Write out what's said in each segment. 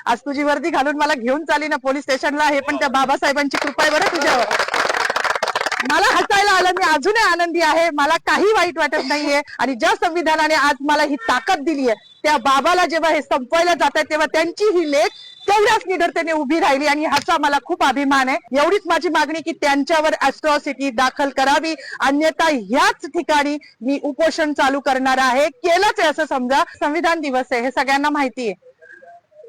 आज तुझी वर्दी घालून मला घेऊन चालली ना पोलीस स्टेशनला, हे पण त्या बाबासाहेबांची कृपा आहे बरं तुझ्यावर. मला हसायला आलं, मी अजूनही आनंदी आहे, मला काही वाईट वाटत नाहीये. आणि ज्या संविधानाने आज मला ही ताकद दिली आहे, त्या बाबाला जेव्हा हे संपवायला जात आहे तेव्हा त्यांची ही लेख तेवढ्याच निडरतेने उभी राहिली आणि ह्याचा मला खूप अभिमान आहे. एवढीच माझी मागणी की त्यांच्यावर अॅट्रॉसिटी दाखल करावी, अन्यथा ह्याच ठिकाणी मी उपोषण चालू करणार आहे. केलंच आहे असं समजा. संविधान दिवस आहे हे सगळ्यांना माहिती आहे.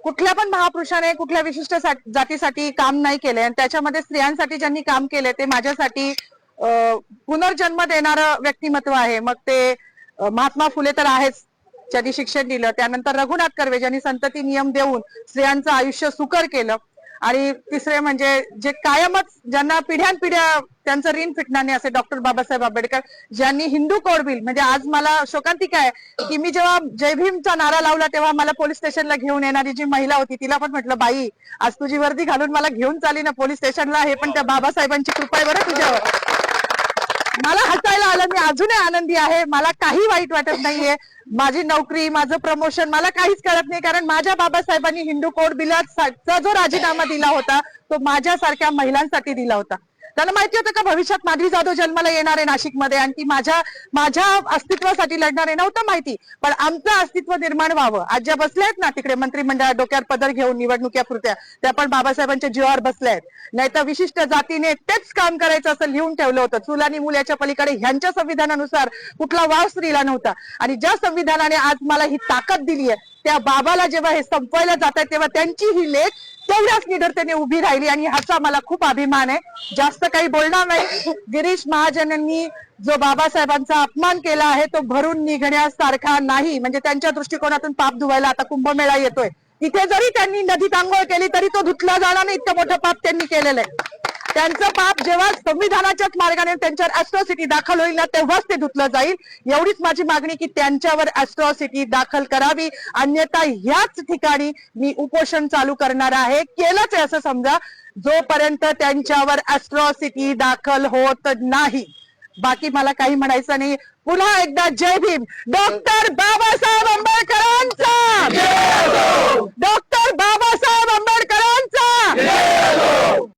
कुठल्या पण महापुरुषाने कुठल्या विशिष्ट जातीसाठी काम नाही केले आणि त्याच्यामध्ये स्त्रियांसाठी ज्यांनी काम केले ते माझ्यासाठी पुनर्जन्म देणारं व्यक्तिमत्व आहे. मग ते महात्मा फुले तर आहेच, ज्यांनी शिक्षण दिलं. त्यानंतर रघुनाथ कर्वे ज्यांनी संतती नियम देऊन स्त्रियांचं आयुष्य सुकर केलं. आणि तिसरे म्हणजे जे कायमच ज्यांना पिढ्यानपिढ्या त्यांचं ऋण फिटणार नाही असे डॉक्टर बाबासाहेब आंबेडकर, ज्यांनी हिंदू कोड बिल, म्हणजे आज मला शोकांतिका आहे की मी जेव्हा जय भीमचा नारा लावला तेव्हा मला पोलीस स्टेशनला घेऊन येणारी जी महिला होती तिला पण म्हटलं, बाई आज तुझी वर्दी घालून मला घेऊन चालली ना पोलीस स्टेशनला, हे पण त्या बाबासाहेबांची कृपा आहे बरं तुझ्यावर. मला हसायला आलं, मी अजूनही आनंदी आहे, मला काही वाईट वाटत नाहीये. माझी नोकरी, माझं प्रमोशन मला काहीच कळत नाही, कारण माझ्या बाबासाहेबांनी हिंदू कोड बिलाचा जो राजीनामा दिला होता तो माझ्यासारख्या महिलांसाठी दिला होता. त्यांना माहिती होतं का भविष्यात माधवी जाधव जन्माला येणार आहे नाशिकमध्ये आणि ती माझ्या अस्तित्वासाठी लढणार आहे, नव्हतं माहिती. पण आमचं अस्तित्व निर्माण व्हावं, आज ज्या बसल्या आहेत ना तिकडे मंत्रिमंडळात डोक्यावर पदर घेऊन निवडणुकीपुरत्या, त्या पण बाबासाहेबांच्या जीवावर बसल्या आहेत. नाही तर विशिष्ट जातीने तेच काम करायचं असं लिहून ठेवलं होतं. चूल आणि मूल याच्या पलीकडे ह्यांच्या संविधानानुसार कुठला वाव स्त्रीला नव्हता. आणि ज्या संविधानाने आज मला ही ताकद दिली आहे, त्या बाबाला जेव्हा हे संपवायला जात आहे तेव्हा त्यांची ही लेख तेवढ्याच निडरतेने उभी राहिली आणि ह्याचा मला खूप अभिमान आहे. जास्त काही बोलणार नाही. गिरीश महाजनांनी जो बाबासाहेबांचा अपमान केला आहे तो भरून निघण्यासारखा नाही. म्हणजे त्यांच्या दृष्टिकोनातून पाप धुवायला आता कुंभमेळा येतोय, तिथे जरी त्यांनी नदीत आंघोळ केली तरी तो धुतला जाणार नाही, इतकं मोठं पाप त्यांनी केलेलं आहे. त्यांचं पाप जेव्हा संविधानाच्याच मार्गाने त्यांच्यावर अॅट्रॉसिटी दाखल होईल ना तेव्हाच ते धुतलं जाईल. एवढीच माझी मागणी की त्यांच्यावर अॅट्रॉसिटी दाखल करावी, अन्यथा ह्याच ठिकाणी मी उपोषण चालू करणार आहे. केलंच आहे असं समजा, जोपर्यंत त्यांच्यावर अॅट्रॉसिटी दाखल होत नाही. बाकी मला काही म्हणायचं नाही. पुन्हा एकदा जय भीम. डॉक्टर बाबासाहेब आंबेडकरांचा,